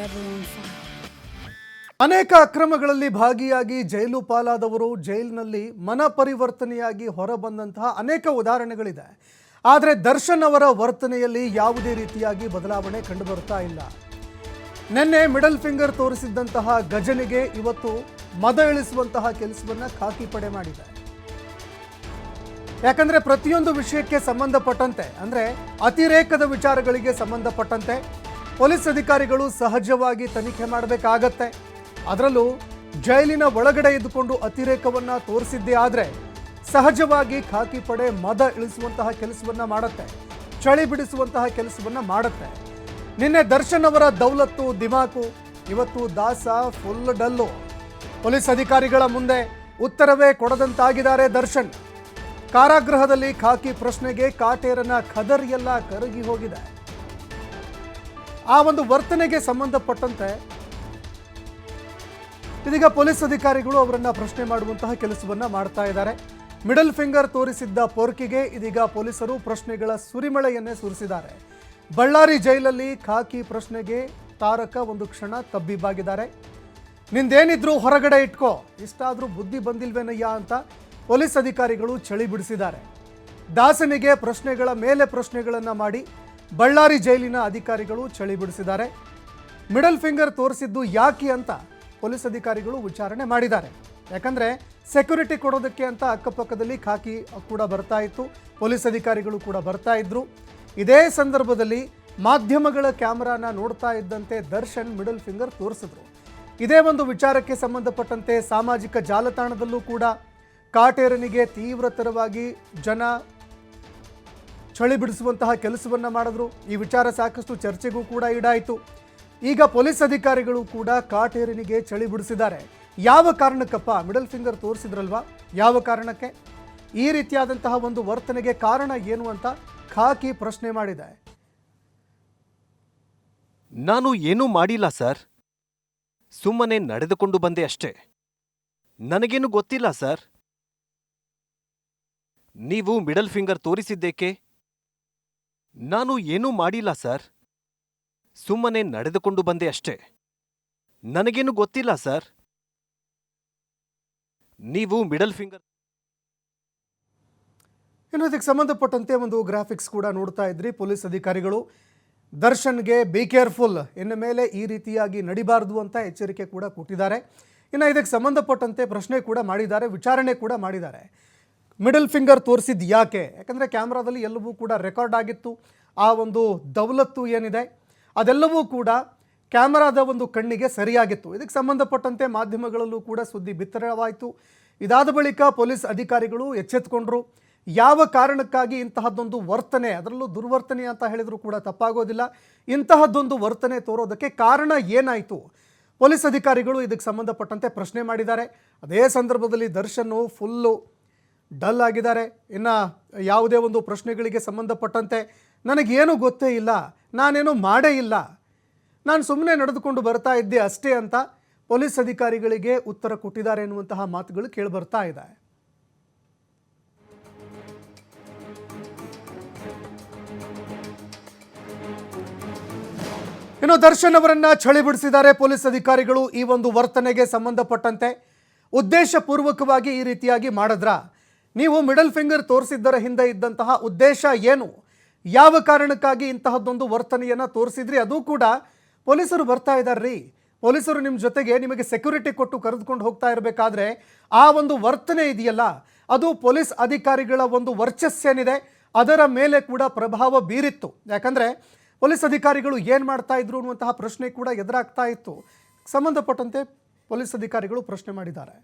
everyone fine. ಅನೇಕ ಅಕ್ರಮಗಳಲ್ಲಿ ಭಾಗಿಯಾಗಿ ಜೈಲು ಪಾಲಾದವರು ಜೈಲಿನಲ್ಲಿ ಮನ ಪರಿವರ್ತನೆಯಾಗಿ ಹೊರಬಂದಂತಹ ಅನೇಕ ಉದಾಹರಣೆಗಳಿದೆ. ಆದರೆ ದರ್ಶನ್ ಅವರ ವರ್ತನೆಯಲ್ಲಿ ಯಾವುದೇ ರೀತಿಯಾಗಿ ಬದಲಾವಣೆ ಕಂಡುಬರ್ತಾ ಇಲ್ಲ. ನಿನ್ನೆ ಮಿಡಲ್ ಫಿಂಗರ್ ತೋರಿಸಿದ್ದಂತಹ ಗಜನಿಗೆ ಇವತ್ತು ಮದ ಇಳಿಸುವಂತಹ ಕೆಲಸವನ್ನ ಖಾಕಿ ಪಡೆ ಮಾಡಿದೆ. ಯಾಕಂದ್ರೆ ಪ್ರತಿಯೊಂದು ವಿಷಯಕ್ಕೆ ಸಂಬಂಧಪಟ್ಟಂತೆ ಅಂದ್ರೆ ಅತಿರೇಕದ ವಿಚಾರಗಳಿಗೆ ಸಂಬಂಧಪಟ್ಟಂತೆ ಪೊಲೀಸ್ ಅಧಿಕಾರಿಗಳು ಸಹಜವಾಗಿ ತನಿಖೆ ಮಾಡಬೇಕಾಗತ್ತೆ. ಅದರಲ್ಲೂ ಜೈಲಿನ ಒಳಗಡೆ ಇದ್ದುಕೊಂಡು ಅತಿರೇಕವನ್ನ ತೋರಿಸಿದ್ದೇ ಆದರೆ ಸಹಜವಾಗಿ ಖಾಕಿ ಪಡೆ ಮದ ಇಳಿಸುವಂತಹ ಕೆಲಸವನ್ನ ಮಾಡುತ್ತೆ, ಚಳಿ ಬಿಡಿಸುವಂತಹ ಕೆಲಸವನ್ನ ಮಾಡುತ್ತೆ. ನಿನ್ನೆ ದರ್ಶನ್ ಅವರ ದೌಲತ್ತು ದಿಮಾಕು, ಇವತ್ತು ದಾಸ ಫುಲ್ ಡಲ್ಲು. ಪೊಲೀಸ್ ಅಧಿಕಾರಿಗಳ ಮುಂದೆ ಉತ್ತರವೇ ಕೊಡದಂತಾಗಿದ್ದಾರೆ ದರ್ಶನ್. ಕಾರಾಗೃಹದಲ್ಲಿ ಖಾಕಿ ಪ್ರಶ್ನೆಗೆ ಕಾಟೇರನ ಖದರಿಯೆಲ್ಲ ಕರಗಿ ಹೋಗಿದೆ. ಆ ಒಂದು ವರ್ತನೆಗೆ ಸಂಬಂಧಪಟ್ಟಂತೆ ಇದೀಗ ಪೊಲೀಸ್ ಅಧಿಕಾರಿಗಳು ಅವರನ್ನ ಪ್ರಶ್ನೆ ಮಾಡುವಂತಹ ಕೆಲಸವನ್ನ ಮಾಡ್ತಾ ಇದ್ದಾರೆ. ಮಿಡಲ್ ಫಿಂಗರ್ ತೋರಿಸಿದ್ದ ಪೊರ್ಕಿಗೆ ಇದೀಗ ಪೊಲೀಸರು ಪ್ರಶ್ನೆಗಳ ಸುರಿಮಳೆಯನ್ನೇ ಸುರಿಸಿದ್ದಾರೆ. ಬಳ್ಳಾರಿ ಜೈಲಲ್ಲಿ ಖಾಕಿ ಪ್ರಶ್ನೆಗೆ ತಾರಕ ಒಂದು ಕ್ಷಣ ತಬ್ಬಿಬ್ಬಾಗಿದ್ದಾರೆ. ನಿಂದೇನಿದ್ರು ಹೊರಗಡೆ ಇಟ್ಕೋ, ಇಷ್ಟಾದ್ರೂ ಬುದ್ಧಿ ಬಂದಿಲ್ವೇನಯ್ಯ ಅಂತ ಪೊಲೀಸ್ ಅಧಿಕಾರಿಗಳು ಚಳಿ ಬಿಡಿಸಿದ್ದಾರೆ. ದಾಸನಿಗೆ ಪ್ರಶ್ನೆಗಳ ಮೇಲೆ ಪ್ರಶ್ನೆಗಳನ್ನು ಮಾಡಿ ಬಳ್ಳಾರಿ ಜೈಲಿನ ಅಧಿಕಾರಿಗಳು ಚಳಿ ಬಿಡಿಸಿದ್ದಾರೆ. ಮಿಡಲ್ ಫಿಂಗರ್ ತೋರಿಸಿದ್ದು ಯಾಕೆ ಅಂತ ಪೊಲೀಸ್ ಅಧಿಕಾರಿಗಳು ವಿಚಾರಣೆ ಮಾಡಿದ್ದಾರೆ. ಯಾಕಂದರೆ ಸೆಕ್ಯೂರಿಟಿ ಕೊಡೋದಕ್ಕೆ ಅಂತ ಅಕ್ಕಪಕ್ಕದಲ್ಲಿ ಖಾಕಿ ಕೂಡ ಬರ್ತಾ ಇತ್ತು, ಪೊಲೀಸ್ ಅಧಿಕಾರಿಗಳು ಕೂಡ ಬರ್ತಾ ಇದ್ರು. ಇದೇ ಸಂದರ್ಭದಲ್ಲಿ ಮಾಧ್ಯಮಗಳ ಕ್ಯಾಮ್ರಾನ ನೋಡ್ತಾ ಇದ್ದಂತೆ ದರ್ಶನ್ ಮಿಡಲ್ ಫಿಂಗರ್ ತೋರಿಸಿದ್ರು. ಇದೇ ಒಂದು ವಿಚಾರಕ್ಕೆ ಸಂಬಂಧಪಟ್ಟಂತೆ ಸಾಮಾಜಿಕ ಜಾಲತಾಣದಲ್ಲೂ ಕೂಡ ಕಾಟೇರನಿಗೆ ತೀವ್ರತರವಾಗಿ ಜನ ಚಳಿ ಬಿಡಿಸುವಂತಹ ಕೆಲಸವನ್ನ ಮಾಡಿದ್ರು. ಈ ವಿಚಾರ ಸಾಕಷ್ಟು ಚರ್ಚೆಗೂ ಕೂಡ ಈಡಾಯಿತು. ಈಗ ಪೊಲೀಸ್ ಅಧಿಕಾರಿಗಳು ಕೂಡ ಕಾಟೇರನಿಗೆ ಚಳಿ ಬಿಡಿಸಿದ್ದಾರೆ. ಯಾವ ಕಾರಣಕ್ಕಪ್ಪ ಮಿಡಲ್ ಫಿಂಗರ್ ತೋರಿಸಿದ್ರಲ್ವಾ, ಯಾವ ಕಾರಣಕ್ಕೆ ಈ ರೀತಿಯಾದಂತಹ ಒಂದು ವರ್ತನೆಗೆ ಕಾರಣ ಏನು ಅಂತ ಖಾಕಿ ಪ್ರಶ್ನೆ ಮಾಡಿದೆ. ನಾನು ಏನೂ ಮಾಡಿಲ್ಲ ಸರ್, ಸುಮ್ಮನೆ ನಡೆದುಕೊಂಡು ಬಂದೆ ಅಷ್ಟೇ. ನನಗೇನು ಗೊತ್ತಿಲ್ಲ ಸರ್. ನೀವು ಮಿಡಲ್ ಫಿಂಗರ್ ತೋರಿಸಿದ್ದೇಕೆ? ನಾನು ಏನೂ ಮಾಡಿಲ್ಲ ಸರ್, ಸುಮ್ಮನೆ ನಡೆದುಕೊಂಡು ಬಂದೆ ಅಷ್ಟೇ. ನನಗೇನು ಗೊತ್ತಿಲ್ಲ ಸರ್. ನೀವು ಮಿಡಲ್ ಫಿಂಗರ್ ಇನ್ನು ಇದಕ್ಕೆ ಸಂಬಂಧಪಟ್ಟಂತೆ ಒಂದು ಗ್ರಾಫಿಕ್ಸ್ ಕೂಡ ನೋಡ್ತಾ ಇದ್ರಿ. ಪೊಲೀಸ್ ಅಧಿಕಾರಿಗಳು ದರ್ಶನ್ಗೆ ಬಿ ಕೇರ್ಫುಲ್, ಇನ್ನು ಮೇಲೆ ಈ ರೀತಿಯಾಗಿ ನಡಿಬಾರ್ದು ಅಂತ ಎಚ್ಚರಿಕೆ ಕೂಡ ಕೊಟ್ಟಿದ್ದಾರೆ. ಇನ್ನು ಇದಕ್ಕೆ ಸಂಬಂಧಪಟ್ಟಂತೆ ಪ್ರಶ್ನೆ ಕೂಡ ಮಾಡಿದ್ದಾರೆ, ವಿಚಾರಣೆ ಕೂಡ ಮಾಡಿದ್ದಾರೆ. ಮಿಡಲ್ ಫಿಂಗರ್ ತೋರಿಸಿದ್ದು ಯಾಕೆ? ಯಾಕಂದರೆ ಕ್ಯಾಮ್ರಾದಲ್ಲಿ ಎಲ್ಲವೂ ಕೂಡ ರೆಕಾರ್ಡ್ ಆಗಿತ್ತು. ಆ ಒಂದು ದೌಲತ್ತು ಏನಿದೆ ಅದೆಲ್ಲವೂ ಕೂಡ ಕ್ಯಾಮರಾದ ಒಂದು ಕಣ್ಣಿಗೆ ಸರಿಯಾಗಿತ್ತು. ಇದಕ್ಕೆ ಸಂಬಂಧಪಟ್ಟಂತೆ ಮಾಧ್ಯಮಗಳಲ್ಲೂ ಕೂಡ ಸುದ್ದಿ ಬಿತ್ತರವಾಯಿತು. ಇದಾದ ಬಳಿಕ ಪೊಲೀಸ್ ಅಧಿಕಾರಿಗಳು ಎಚ್ಚೆತ್ತುಕೊಂಡ್ರು. ಯಾವ ಕಾರಣಕ್ಕಾಗಿ ಇಂತಹದ್ದೊಂದು ವರ್ತನೆ, ಅದರಲ್ಲೂ ದುರ್ವರ್ತನೆ ಅಂತ ಹೇಳಿದರೂ ಕೂಡ ತಪ್ಪಾಗೋದಿಲ್ಲ, ಇಂತಹದ್ದೊಂದು ವರ್ತನೆ ತೋರೋದಕ್ಕೆ ಕಾರಣ ಏನಾಯಿತು? ಪೊಲೀಸ್ ಅಧಿಕಾರಿಗಳು ಇದಕ್ಕೆ ಸಂಬಂಧಪಟ್ಟಂತೆ ಪ್ರಶ್ನೆ ಮಾಡಿದ್ದಾರೆ. ಅದೇ ಸಂದರ್ಭದಲ್ಲಿ ದರ್ಶನ್ನು ಫುಲ್ಲು ಡಲ್ ಆಗಿದ್ದಾರೆ. ಇನ್ನು ಯಾವುದೇ ಒಂದು ಪ್ರಶ್ನೆಗಳಿಗೆ ಸಂಬಂಧಪಟ್ಟಂತೆ ನನಗೇನು ಗೊತ್ತೇ ಇಲ್ಲ, ನಾನೇನು ಮಾಡೇ ಇಲ್ಲ, ನಾನು ಸುಮ್ಮನೆ ನಡೆದುಕೊಂಡು ಬರ್ತಾ ಇದ್ದೆ ಅಷ್ಟೇ ಅಂತ ಪೊಲೀಸ್ ಅಧಿಕಾರಿಗಳಿಗೆ ಉತ್ತರ ಕೊಟ್ಟಿದ್ದಾರೆ ಎನ್ನುವಂತಹ ಮಾತುಗಳು ಕೇಳಿಬರ್ತಾ ಇದೆ. ಇನ್ನು ದರ್ಶನ್ ಅವರನ್ನ ಚಳಿ ಬಿಡಿಸಿದ್ದಾರೆ ಪೊಲೀಸ್ ಅಧಿಕಾರಿಗಳು. ಈ ಒಂದು ವರ್ತನೆಗೆ ಸಂಬಂಧಪಟ್ಟಂತೆ ಉದ್ದೇಶಪೂರ್ವಕವಾಗಿ ಈ ರೀತಿಯಾಗಿ ಮಾಡಿದ್ರಾ? ನೀವು ಮಿಡಲ್ ಫಿಂಗರ್ ತೋರಿಸಿದ್ದರ ಹಿಂದೆ ಇದ್ದಂತಹ ಉದ್ದೇಶ ಏನು? ಯಾವ ಕಾರಣಕ್ಕಾಗಿ ಇಂತಹದ್ದೊಂದು ವರ್ತನೆಯನ್ನು ತೋರಿಸಿದ್ರಿ? ಅದು ಕೂಡ ಪೊಲೀಸರು ಬರ್ತಾ ಇದ್ದಾರ್ರಿ. ಪೊಲೀಸರು ನಿಮ್ಮ ಜೊತೆಗೆ ನಿಮಗೆ ಸೆಕ್ಯೂರಿಟಿ ಕೊಟ್ಟು ಕರೆದುಕೊಂಡು ಹೋಗ್ತಾ ಇರಬೇಕಾದ್ರೆ ಆ ಒಂದು ವರ್ತನೆ ಇದೆಯಲ್ಲ, ಅದು ಪೊಲೀಸ್ ಅಧಿಕಾರಿಗಳ ಒಂದು ವರ್ಚಸ್ಸೇನಿದೆ ಅದರ ಮೇಲೆ ಕೂಡ ಪ್ರಭಾವ ಬೀರಿತ್ತು. ಯಾಕಂದರೆ ಪೊಲೀಸ್ ಅಧಿಕಾರಿಗಳು ಏನು ಮಾಡ್ತಾ ಇದ್ರು ಅನ್ನುವಂತಹ ಪ್ರಶ್ನೆ ಕೂಡ ಎದುರಾಗ್ತಾ ಇತ್ತು. ಸಂಬಂಧಪಟ್ಟಂತೆ ಪೊಲೀಸ್ ಅಧಿಕಾರಿಗಳು ಪ್ರಶ್ನೆ ಮಾಡಿದ್ದಾರೆ.